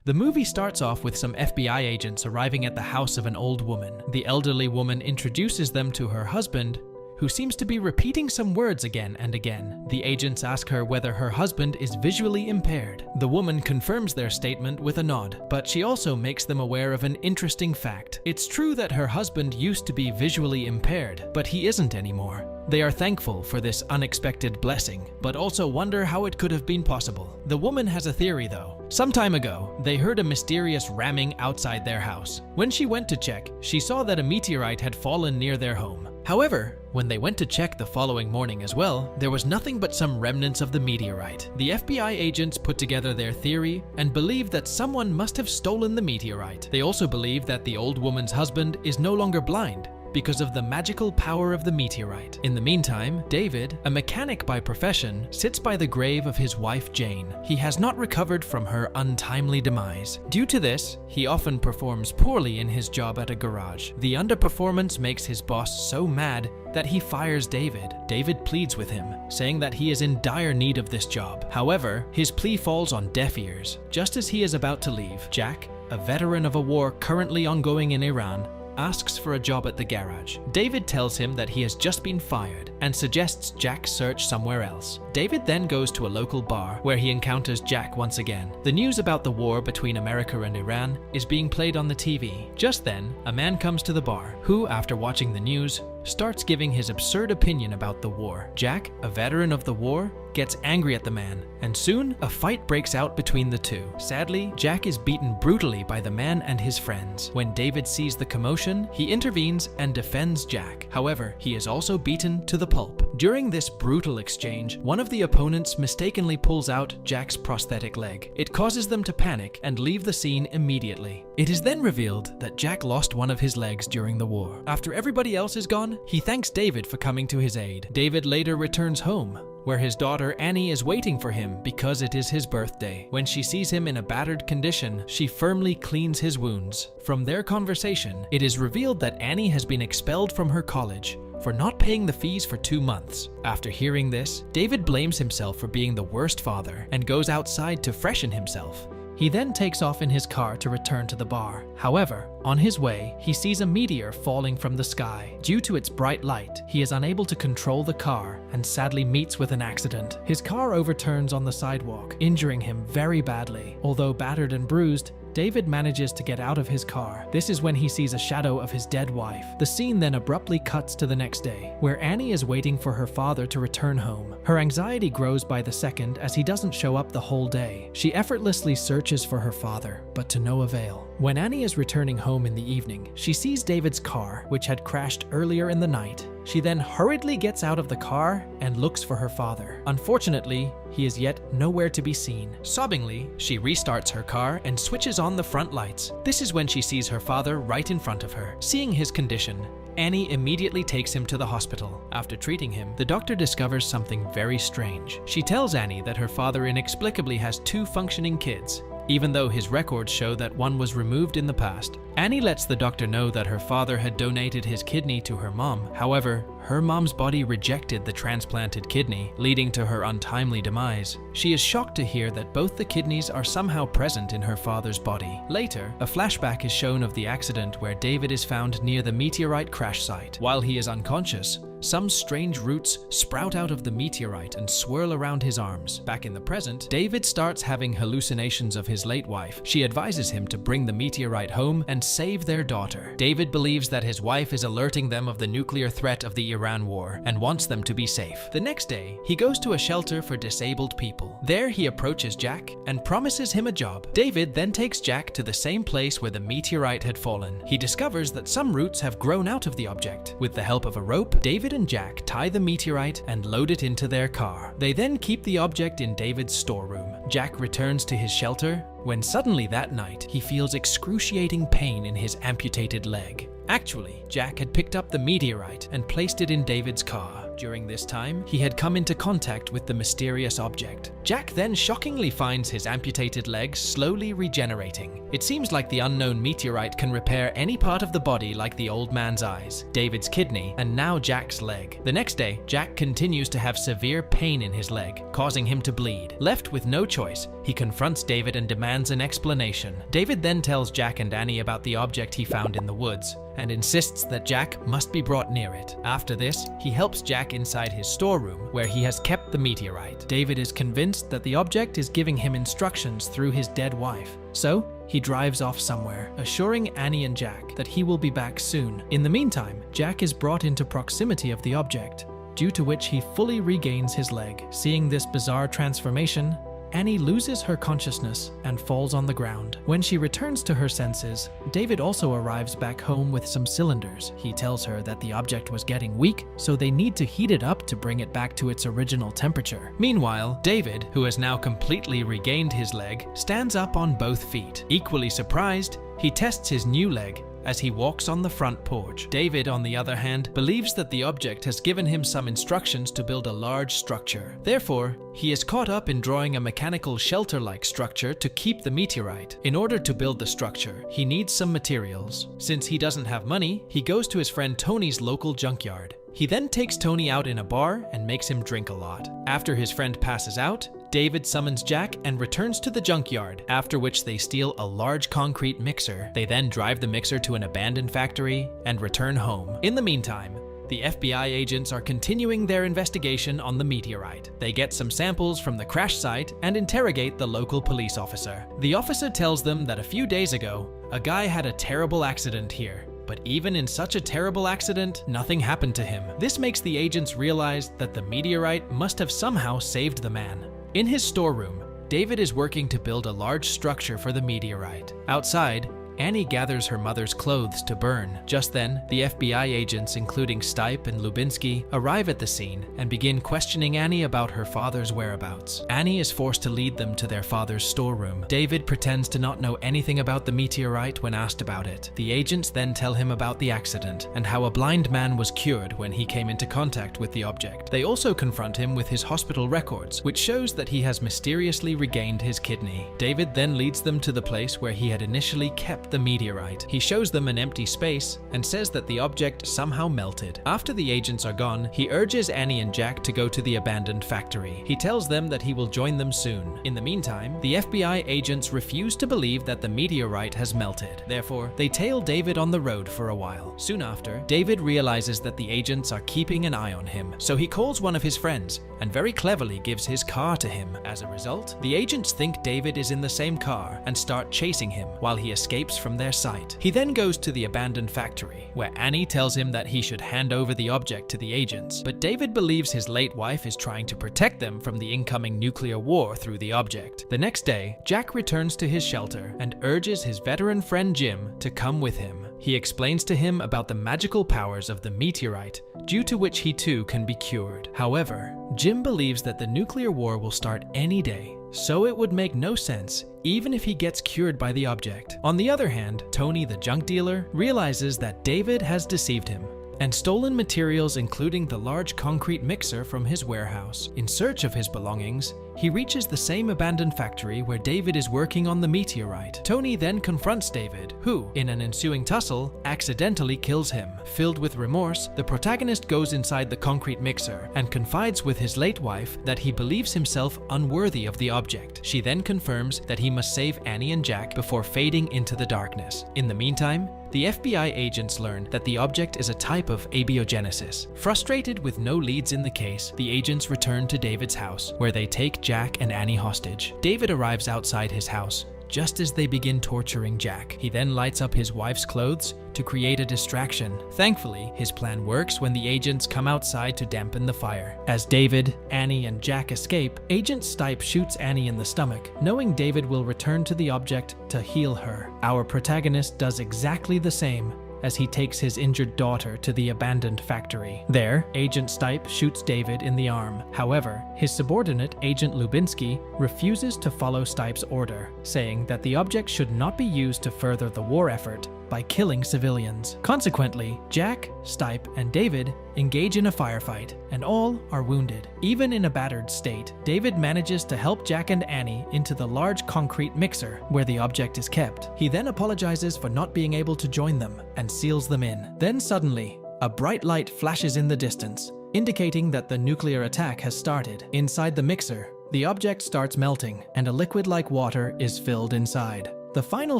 The movie starts off with some FBI agents arriving at the house of an old woman. The elderly woman introduces them to her husband, who seems to be repeating some words again and again. The agents ask her whether her husband is visually impaired. The woman confirms their statement with a nod, but she also makes them aware of an interesting fact. It's true that her husband used to be visually impaired, but he isn't anymore. They are thankful for this unexpected blessing, but also wonder how it could have been possible. The woman has a theory though. Some time ago, they heard a mysterious ramming outside their house. When she went to check, she saw that a meteorite had fallen near their home. However, when they went to check the following morning as well, there was nothing but some remnants of the meteorite. The FBI agents put together their theory and believe that someone must have stolen the meteorite. They also believe that the old woman's husband is no longer blind because of the magical power of the meteorite. In the meantime, David, a mechanic by profession, sits by the grave of his wife Jane. He has not recovered from her untimely demise. Due to this, he often performs poorly in his job at a garage. The underperformance makes his boss so mad that he fires David. David pleads with him, saying that he is in dire need of this job. However, his plea falls on deaf ears. Just as he is about to leave, Jack, a veteran of a war currently ongoing in Iran, asks for a job at the garage. David tells him that he has just been fired and suggests Jack search somewhere else. David then goes to a local bar where he encounters Jack once again. The news about the war between America and Iran is being played on the TV. Just then, a man comes to the bar who, after watching the news, starts giving his absurd opinion about the war. Jack, a veteran of the war, gets angry at the man, and soon a fight breaks out between the two. Sadly, Jack is beaten brutally by the man and his friends. When David sees the commotion, he intervenes and defends Jack. However, he is also beaten to the pulp. During this brutal exchange, one of the opponents mistakenly pulls out Jack's prosthetic leg. It causes them to panic and leave the scene immediately. It is then revealed that Jack lost one of his legs during the war. After everybody else is gone, he thanks David for coming to his aid. David later returns home, where his daughter Annie is waiting for him because it is his birthday. When she sees him in a battered condition, she firmly cleans his wounds. From their conversation, it is revealed that Annie has been expelled from her college for not paying the fees for 2 months. After hearing this, David blames himself for being the worst father and goes outside to freshen himself. He then takes off in his car to return to the bar. However, on his way, he sees a meteor falling from the sky. Due to its bright light, he is unable to control the car and sadly meets with an accident. His car overturns on the sidewalk, injuring him very badly. Although battered and bruised, David manages to get out of his car. This is when he sees a shadow of his dead wife. The scene then abruptly cuts to the next day, where Annie is waiting for her father to return home. Her anxiety grows by the second as he doesn't show up the whole day. She effortlessly searches for her father, but to no avail. When Annie is returning home in the evening, she sees David's car, which had crashed earlier in the night. She then hurriedly gets out of the car and looks for her father. Unfortunately, he is yet nowhere to be seen. Sobbingly, she restarts her car and switches on the front lights. This is when she sees her father right in front of her. Seeing his condition, Annie immediately takes him to the hospital. After treating him, the doctor discovers something very strange. She tells Annie that her father inexplicably has 2 functioning kids, even though his records show that one was removed in the past. Annie lets the doctor know that her father had donated his kidney to her mom. However, her mom's body rejected the transplanted kidney, leading to her untimely demise. She is shocked to hear that both the kidneys are somehow present in her father's body. Later, a flashback is shown of the accident where David is found near the meteorite crash site. While he is unconscious, some strange roots sprout out of the meteorite and swirl around his arms. Back in the present, David starts having hallucinations of his late wife. She advises him to bring the meteorite home and save their daughter. David believes that his wife is alerting them of the nuclear threat of the Iran war and wants them to be safe. The next day, he goes to a shelter for disabled people. There he approaches Jack and promises him a job. David then takes Jack to the same place where the meteorite had fallen. He discovers that some roots have grown out of the object. With the help of a rope, David and Jack tie the meteorite and load it into their car. They then keep the object in David's storeroom. Jack returns to his shelter when suddenly that night he feels excruciating pain in his amputated leg. Actually, Jack had picked up the meteorite and placed it in David's car. During this time, he had come into contact with the mysterious object. Jack then shockingly finds his amputated leg slowly regenerating. It seems like the unknown meteorite can repair any part of the body like the old man's eyes, David's kidney, and now Jack's leg. The next day, Jack continues to have severe pain in his leg, causing him to bleed. Left with no choice, He confronts David and demands an explanation. David then tells Jack and Annie about the object he found in the woods and insists that Jack must be brought near it. After this, he helps Jack inside his storeroom where he has kept the meteorite. David is convinced that the object is giving him instructions through his dead wife. So, he drives off somewhere, assuring Annie and Jack that he will be back soon. In the meantime, Jack is brought into proximity of the object, due to which he fully regains his leg. Seeing this bizarre transformation, Annie loses her consciousness and falls on the ground. When she returns to her senses, David also arrives back home with some cylinders. He tells her that the object was getting weak, so they need to heat it up to bring it back to its original temperature. Meanwhile, David, who has now completely regained his leg, stands up on both feet. Equally surprised, he tests his new leg as he walks on the front porch. David, on the other hand, believes that the object has given him some instructions to build a large structure. Therefore, he is caught up in drawing a mechanical shelter-like structure to keep the meteorite. In order to build the structure, he needs some materials. Since he doesn't have money, he goes to his friend Tony's local junkyard. He then takes Tony out in a bar and makes him drink a lot. After his friend passes out, David summons Jack and returns to the junkyard, after which they steal a large concrete mixer. They then drive the mixer to an abandoned factory and return home. In the meantime, the FBI agents are continuing their investigation on the meteorite. They get some samples from the crash site and interrogate the local police officer. The officer tells them that a few days ago, a guy had a terrible accident here. But even in such a terrible accident, nothing happened to him. This makes the agents realize that the meteorite must have somehow saved the man. In his storeroom, David is working to build a large structure for the meteorite. Outside, Annie gathers her mother's clothes to burn. Just then, the FBI agents, including Stipe and Lubinsky, arrive at the scene and begin questioning Annie about her father's whereabouts. Annie is forced to lead them to their father's storeroom. David pretends to not know anything about the meteorite when asked about it. The agents then tell him about the accident and how a blind man was cured when he came into contact with the object. They also confront him with his hospital records, which shows that he has mysteriously regained his kidney. David then leads them to the place where he had initially kept the meteorite. He shows them an empty space and says that the object somehow melted. After the agents are gone, he urges Annie and Jack to go to the abandoned factory. He tells them that he will join them soon. In the meantime, the FBI agents refuse to believe that the meteorite has melted. Therefore, they tail David on the road for a while. Soon after, David realizes that the agents are keeping an eye on him, so he calls one of his friends and very cleverly gives his car to him. As a result, the agents think David is in the same car and start chasing him while he escapes from their sight. He then goes to the abandoned factory, where Annie tells him that he should hand over the object to the agents. But David believes his late wife is trying to protect them from the incoming nuclear war through the object. The next day, Jack returns to his shelter and urges his veteran friend Jim to come with him. He explains to him about the magical powers of the meteorite, due to which he too can be cured. However, Jim believes that the nuclear war will start any day, so it would make no sense even if he gets cured by the object. On the other hand, Tony, the junk dealer, realizes that David has deceived him and stolen materials including the large concrete mixer from his warehouse. In search of his belongings, he reaches the same abandoned factory where David is working on the meteorite. Tony then confronts David, who, in an ensuing tussle, accidentally kills him. Filled with remorse, the protagonist goes inside the concrete mixer and confides with his late wife that he believes himself unworthy of the object. She then confirms that he must save Annie and Jack before fading into the darkness. In the meantime, the FBI agents learn that the object is a type of abiogenesis. Frustrated with no leads in the case, the agents return to David's house, where they take Jack and Annie hostage. David arrives outside his house just as they begin torturing Jack. He then lights up his wife's clothes to create a distraction. Thankfully, his plan works when the agents come outside to dampen the fire. As David, Annie, and Jack escape, Agent Stipe shoots Annie in the stomach, knowing David will return to the object to heal her. Our protagonist does exactly the same as he takes his injured daughter to the abandoned factory. There, Agent Stipe shoots David in the arm. However, his subordinate, Agent Lubinsky, refuses to follow Stipe's order, saying that the object should not be used to further the war effort by killing civilians. Consequently, Jack, Stipe, and David engage in a firefight, and all are wounded. Even in a battered state, David manages to help Jack and Annie into the large concrete mixer where the object is kept. He then apologizes for not being able to join them and seals them in. Then suddenly, a bright light flashes in the distance, indicating that the nuclear attack has started. Inside the mixer, The object starts melting, and a liquid-like water is filled inside. The final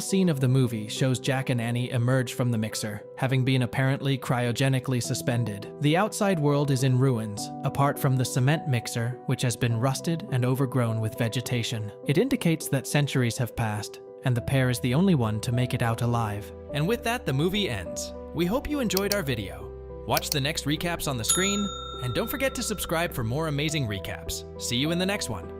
scene of the movie shows Jack and Annie emerge from the mixer, having been apparently cryogenically suspended. The outside world is in ruins, apart from the cement mixer, which has been rusted and overgrown with vegetation. It indicates that centuries have passed, and the pair is the only one to make it out alive. And with that, the movie ends. We hope you enjoyed our video. Watch the next recaps on the screen, and don't forget to subscribe for more amazing recaps. See you in the next one.